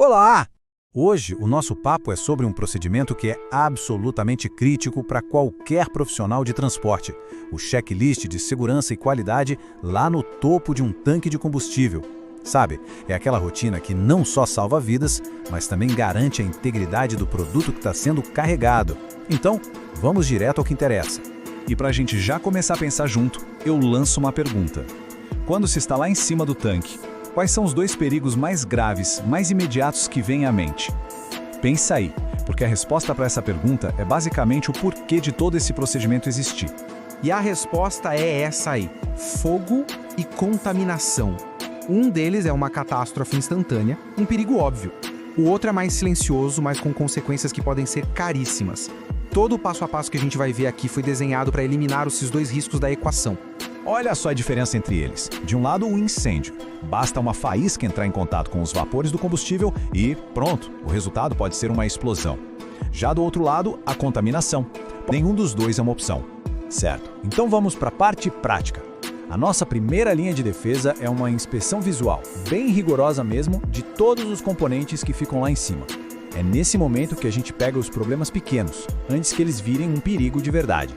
Olá! Hoje o nosso papo é sobre um procedimento que é absolutamente crítico para qualquer profissional de transporte: o checklist de segurança e qualidade lá no topo de um tanque de combustível. Sabe, é aquela rotina que não só salva vidas, mas também garante a integridade do produto que está sendo carregado. Então, vamos direto ao que interessa. E para a gente já começar a pensar junto, eu lanço uma pergunta. Quando se está lá em cima do tanque, quais são os dois perigos mais graves, mais imediatos que vêm à mente? Pensa aí, porque a resposta para essa pergunta é basicamente o porquê de todo esse procedimento existir. E a resposta é essa aí: fogo e contaminação. Um deles é uma catástrofe instantânea, um perigo óbvio. O outro é mais silencioso, mas com consequências que podem ser caríssimas. Todo o passo a passo que a gente vai ver aqui foi desenhado para eliminar esses dois riscos da equação. Olha só a diferença entre eles. De um lado, o incêndio. Basta uma faísca entrar em contato com os vapores do combustível e, pronto, o resultado pode ser uma explosão. Já do outro lado, a contaminação. Nenhum dos dois é uma opção. Certo, então vamos para a parte prática. A nossa primeira linha de defesa é uma inspeção visual, bem rigorosa mesmo, de todos os componentes que ficam lá em cima. É nesse momento que a gente pega os problemas pequenos, antes que eles virem um perigo de verdade.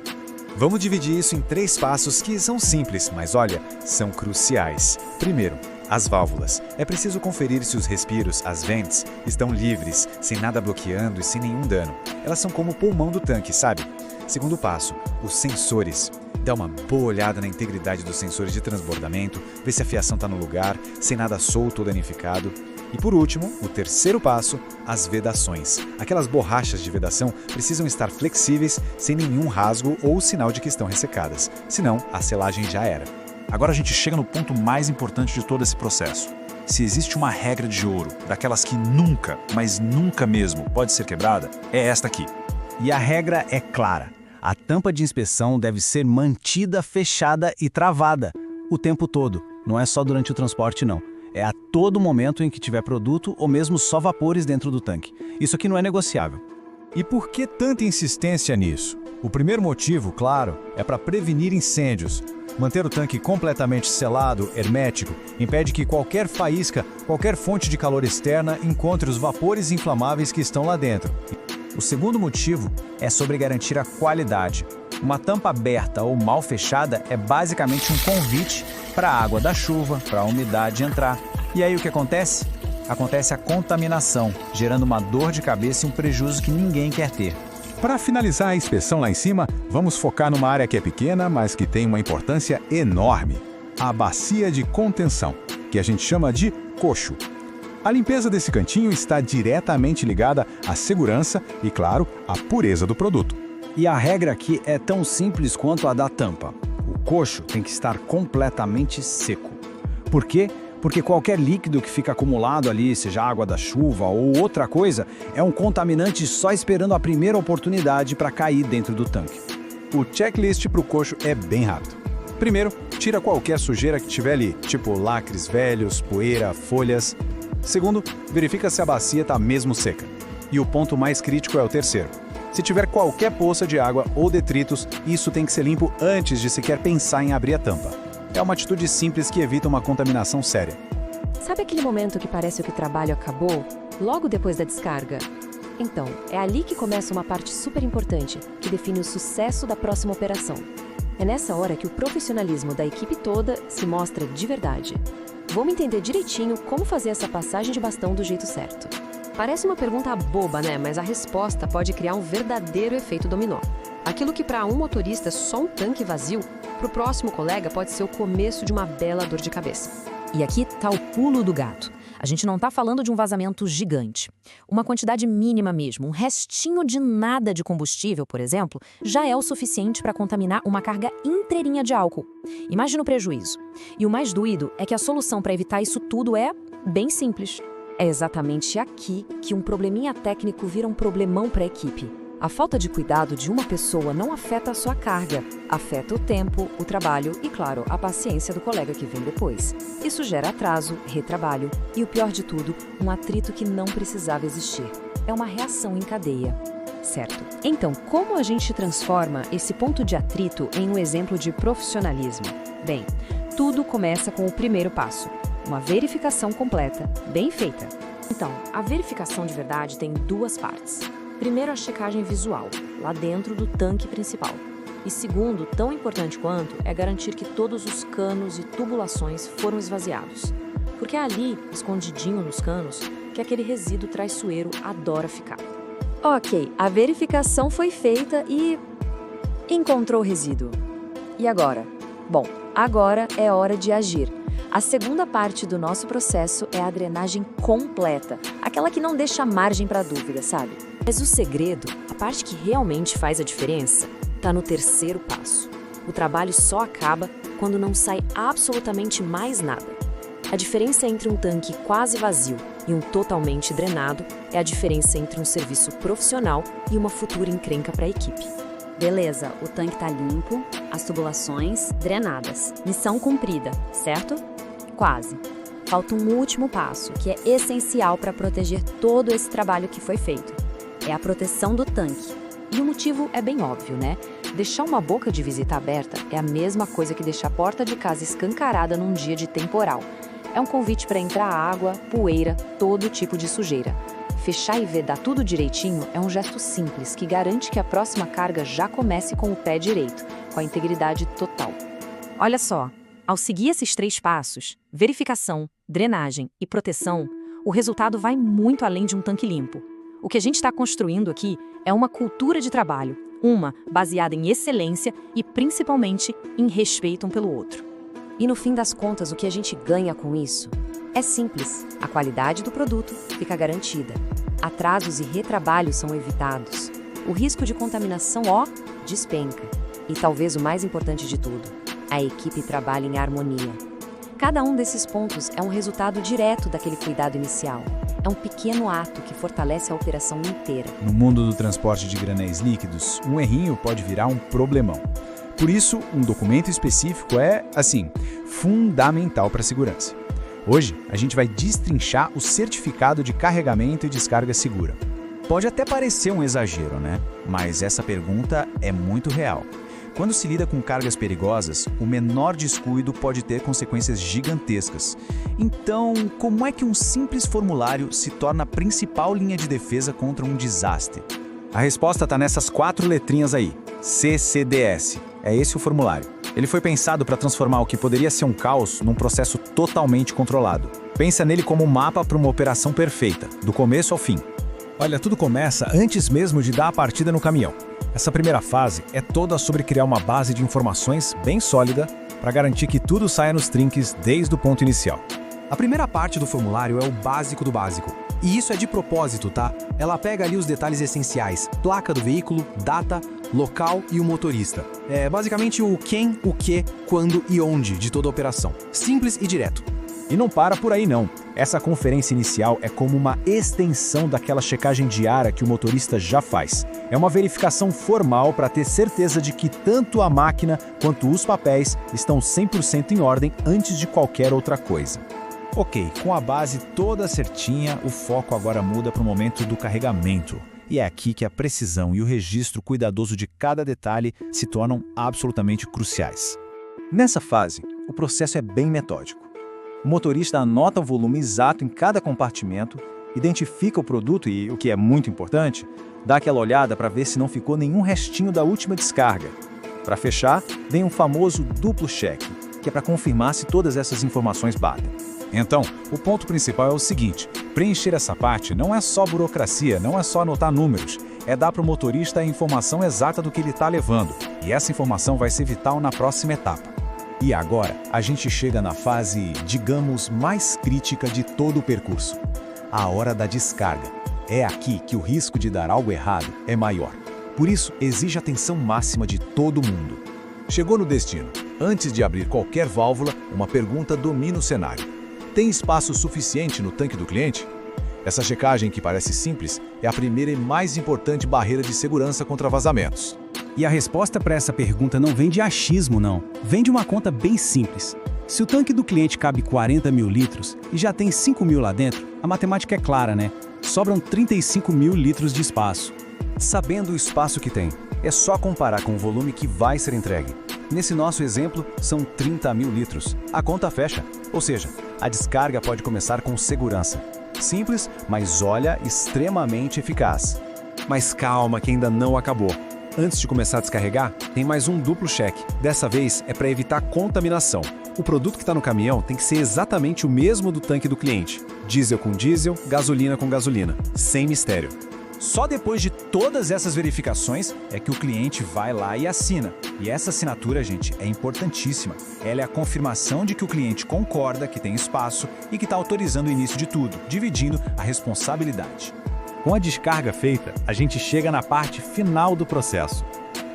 Vamos dividir isso em 3 passos que são simples, mas olha, são cruciais. Primeiro, as válvulas. É preciso conferir se os respiros, as vents, estão livres, sem nada bloqueando e sem nenhum dano. Elas são como o pulmão do tanque, sabe? Segundo passo, os sensores. Dá uma boa olhada na integridade dos sensores de transbordamento, vê se a fiação está no lugar, sem nada solto ou danificado. E por último, o terceiro passo, as vedações. Aquelas borrachas de vedação precisam estar flexíveis, sem nenhum rasgo ou sinal de que estão ressecadas. Senão, a selagem já era. Agora a gente chega no ponto mais importante de todo esse processo. Se existe uma regra de ouro, daquelas que nunca, mas nunca mesmo, pode ser quebrada, é esta aqui. E a regra é clara: a tampa de inspeção deve ser mantida fechada e travada o tempo todo. Não é só durante o transporte, não. É a todo momento em que tiver produto ou mesmo só vapores dentro do tanque. Isso aqui não é negociável. E por que tanta insistência nisso? O primeiro motivo, claro, é para prevenir incêndios. Manter o tanque completamente selado, hermético, impede que qualquer faísca, qualquer fonte de calor externa encontre os vapores inflamáveis que estão lá dentro. O segundo motivo é sobre garantir a qualidade. Uma tampa aberta ou mal fechada é basicamente um convite para a água da chuva, para a umidade entrar. E aí o que acontece? Acontece a contaminação, gerando uma dor de cabeça e um prejuízo que ninguém quer ter. Para finalizar a inspeção lá em cima, vamos focar numa área que é pequena, mas que tem uma importância enorme: a bacia de contenção, que a gente chama de coxo. A limpeza desse cantinho está diretamente ligada à segurança e, claro, à pureza do produto. E a regra aqui é tão simples quanto a da tampa: o coxo tem que estar completamente seco. Por quê? Porque qualquer líquido que fica acumulado ali, seja água da chuva ou outra coisa, é um contaminante só esperando a primeira oportunidade para cair dentro do tanque. O checklist para o coxo é bem rápido. Primeiro, tira qualquer sujeira que tiver ali, tipo lacres velhos, poeira, folhas. Segundo, verifica se a bacia está mesmo seca. E o ponto mais crítico é o terceiro: se tiver qualquer poça de água ou detritos, isso tem que ser limpo antes de sequer pensar em abrir a tampa. É uma atitude simples que evita uma contaminação séria. Sabe aquele momento que parece que o trabalho acabou, logo depois da descarga? Então, é ali que começa uma parte super importante, que define o sucesso da próxima operação. É nessa hora que o profissionalismo da equipe toda se mostra de verdade. Vamos entender direitinho como fazer essa passagem de bastão do jeito certo. Parece uma pergunta boba, né? Mas a resposta pode criar um verdadeiro efeito dominó. Aquilo que para um motorista é só um tanque vazio, para o próximo colega pode ser o começo de uma bela dor de cabeça. E aqui está o pulo do gato. A gente não está falando de um vazamento gigante. Uma quantidade mínima mesmo, um restinho de nada de combustível, por exemplo, já é o suficiente para contaminar uma carga inteirinha de álcool. Imagina o prejuízo. E o mais doído é que a solução para evitar isso tudo é bem simples. É exatamente aqui que um probleminha técnico vira um problemão para a equipe. A falta de cuidado de uma pessoa não afeta a sua carga, afeta o tempo, o trabalho e, claro, a paciência do colega que vem depois. Isso gera atraso, retrabalho e, o pior de tudo, um atrito que não precisava existir. É uma reação em cadeia. Certo. Então, como a gente transforma esse ponto de atrito em um exemplo de profissionalismo? Bem, tudo começa com o primeiro passo: uma verificação completa, bem feita. Então, a verificação de verdade tem duas partes. Primeiro, a checagem visual, lá dentro do tanque principal. E segundo, tão importante quanto, é garantir que todos os canos e tubulações foram esvaziados. Porque é ali, escondidinho nos canos, que aquele resíduo traiçoeiro adora ficar. Ok, a verificação foi feita e... encontrou o resíduo. E agora? Bom, agora é hora de agir. A segunda parte do nosso processo é a drenagem completa, aquela que não deixa margem para dúvida, sabe? Mas o segredo, a parte que realmente faz a diferença, está no terceiro passo. O trabalho só acaba quando não sai absolutamente mais nada. A diferença entre um tanque quase vazio e um totalmente drenado é a diferença entre um serviço profissional e uma futura encrenca para a equipe. Beleza, o tanque tá limpo, as tubulações drenadas. Missão cumprida, certo? Quase. Falta um último passo, que é essencial para proteger todo esse trabalho que foi feito. É a proteção do tanque. E o motivo é bem óbvio, né? Deixar uma boca de visita aberta é a mesma coisa que deixar a porta de casa escancarada num dia de temporal. É um convite para entrar água, poeira, todo tipo de sujeira. Fechar e vedar tudo direitinho é um gesto simples que garante que a próxima carga já comece com o pé direito, com a integridade total. Olha só, ao seguir esses 3 passos, verificação, drenagem e proteção, o resultado vai muito além de um tanque limpo. O que a gente está construindo aqui é uma cultura de trabalho, uma baseada em excelência e principalmente em respeito um pelo outro. E no fim das contas, o que a gente ganha com isso é simples. A qualidade do produto fica garantida. Atrasos e retrabalhos são evitados. O risco de contaminação, despenca. E talvez o mais importante de tudo, a equipe trabalha em harmonia. Cada um desses pontos é um resultado direto daquele cuidado inicial. É um pequeno ato que fortalece a operação inteira. No mundo do transporte de granéis líquidos, um errinho pode virar um problemão. Por isso, um documento específico é, fundamental para a segurança. Hoje, a gente vai destrinchar o certificado de carregamento e descarga segura. Pode até parecer um exagero, né? Mas essa pergunta é muito real. Quando se lida com cargas perigosas, o menor descuido pode ter consequências gigantescas. Então, como é que um simples formulário se torna a principal linha de defesa contra um desastre? A resposta está nessas 4 letrinhas aí, CCDS. É esse o formulário. Ele foi pensado para transformar o que poderia ser um caos num processo totalmente controlado. Pensa nele como um mapa para uma operação perfeita, do começo ao fim. Olha, tudo começa antes mesmo de dar a partida no caminhão. Essa primeira fase é toda sobre criar uma base de informações bem sólida para garantir que tudo saia nos trinques desde o ponto inicial. A primeira parte do formulário é o básico do básico. E isso é de propósito, tá? Ela pega ali os detalhes essenciais, placa do veículo, data, local e o motorista. É basicamente o quem, o que, quando e onde de toda a operação. Simples e direto. E não para por aí não. Essa conferência inicial é como uma extensão daquela checagem diária que o motorista já faz. É uma verificação formal para ter certeza de que tanto a máquina quanto os papéis estão 100% em ordem antes de qualquer outra coisa. Ok, com a base toda certinha, o foco agora muda para o momento do carregamento. E é aqui que a precisão e o registro cuidadoso de cada detalhe se tornam absolutamente cruciais. Nessa fase, o processo é bem metódico. O motorista anota o volume exato em cada compartimento, identifica o produto e, o que é muito importante, dá aquela olhada para ver se não ficou nenhum restinho da última descarga. Para fechar, vem um famoso duplo cheque, que é para confirmar se todas essas informações batem. Então, o ponto principal é o seguinte: preencher essa parte não é só burocracia, não é só anotar números, é dar para o motorista a informação exata do que ele está levando, e essa informação vai ser vital na próxima etapa. E agora, a gente chega na fase, digamos, mais crítica de todo o percurso. A hora da descarga. É aqui que o risco de dar algo errado é maior. Por isso, exige atenção máxima de todo mundo. Chegou no destino. Antes de abrir qualquer válvula, uma pergunta domina o cenário. Tem espaço suficiente no tanque do cliente? Essa checagem, que parece simples, é a primeira e mais importante barreira de segurança contra vazamentos. E a resposta para essa pergunta não vem de achismo, não. Vem de uma conta bem simples. Se o tanque do cliente cabe 40 mil litros e já tem 5 mil lá dentro, a matemática é clara, né? Sobram 35 mil litros de espaço. Sabendo o espaço que tem, é só comparar com o volume que vai ser entregue. Nesse nosso exemplo, são 30 mil litros. A conta fecha. Ou seja, a descarga pode começar com segurança. Simples, mas olha, extremamente eficaz. Mas calma, que ainda não acabou. Antes de começar a descarregar, tem mais um duplo cheque. Dessa vez é para evitar contaminação. O produto que está no caminhão tem que ser exatamente o mesmo do tanque do cliente. Diesel com diesel, gasolina com gasolina. Sem mistério. Só depois de todas essas verificações é que o cliente vai lá e assina. E essa assinatura, gente, é importantíssima. Ela é a confirmação de que o cliente concorda que tem espaço e que está autorizando o início de tudo, dividindo a responsabilidade. Com a descarga feita, a gente chega na parte final do processo.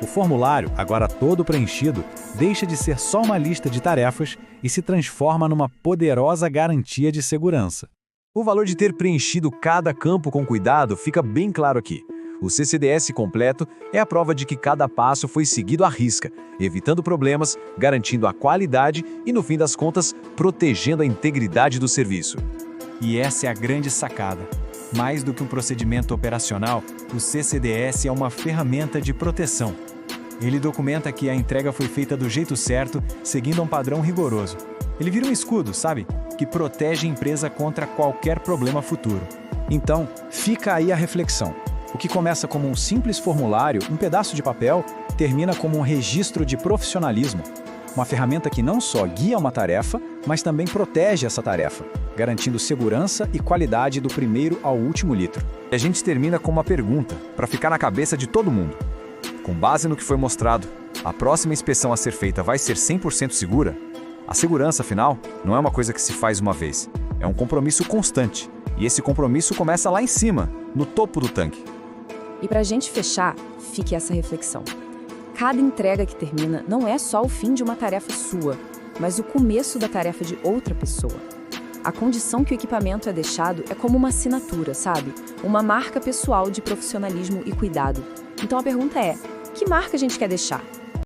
O formulário, agora todo preenchido, deixa de ser só uma lista de tarefas e se transforma numa poderosa garantia de segurança. O valor de ter preenchido cada campo com cuidado fica bem claro aqui. O CCDS completo é a prova de que cada passo foi seguido à risca, evitando problemas, garantindo a qualidade e, no fim das contas, protegendo a integridade do serviço. E essa é a grande sacada. Mais do que um procedimento operacional, o CCDS é uma ferramenta de proteção. Ele documenta que a entrega foi feita do jeito certo, seguindo um padrão rigoroso. Ele vira um escudo, sabe? Que protege a empresa contra qualquer problema futuro. Então, fica aí a reflexão. O que começa como um simples formulário, um pedaço de papel, termina como um registro de profissionalismo. Uma ferramenta que não só guia uma tarefa, mas também protege essa tarefa, garantindo segurança e qualidade do primeiro ao último litro. E a gente termina com uma pergunta, para ficar na cabeça de todo mundo. Com base no que foi mostrado, a próxima inspeção a ser feita vai ser 100% segura? A segurança, afinal, não é uma coisa que se faz uma vez. É um compromisso constante. E esse compromisso começa lá em cima, no topo do tanque. E para a gente fechar, fique essa reflexão. Cada entrega que termina não é só o fim de uma tarefa sua, mas o começo da tarefa de outra pessoa. A condição que o equipamento é deixado é como uma assinatura, sabe? Uma marca pessoal de profissionalismo e cuidado. Então a pergunta é, que marca a gente quer deixar?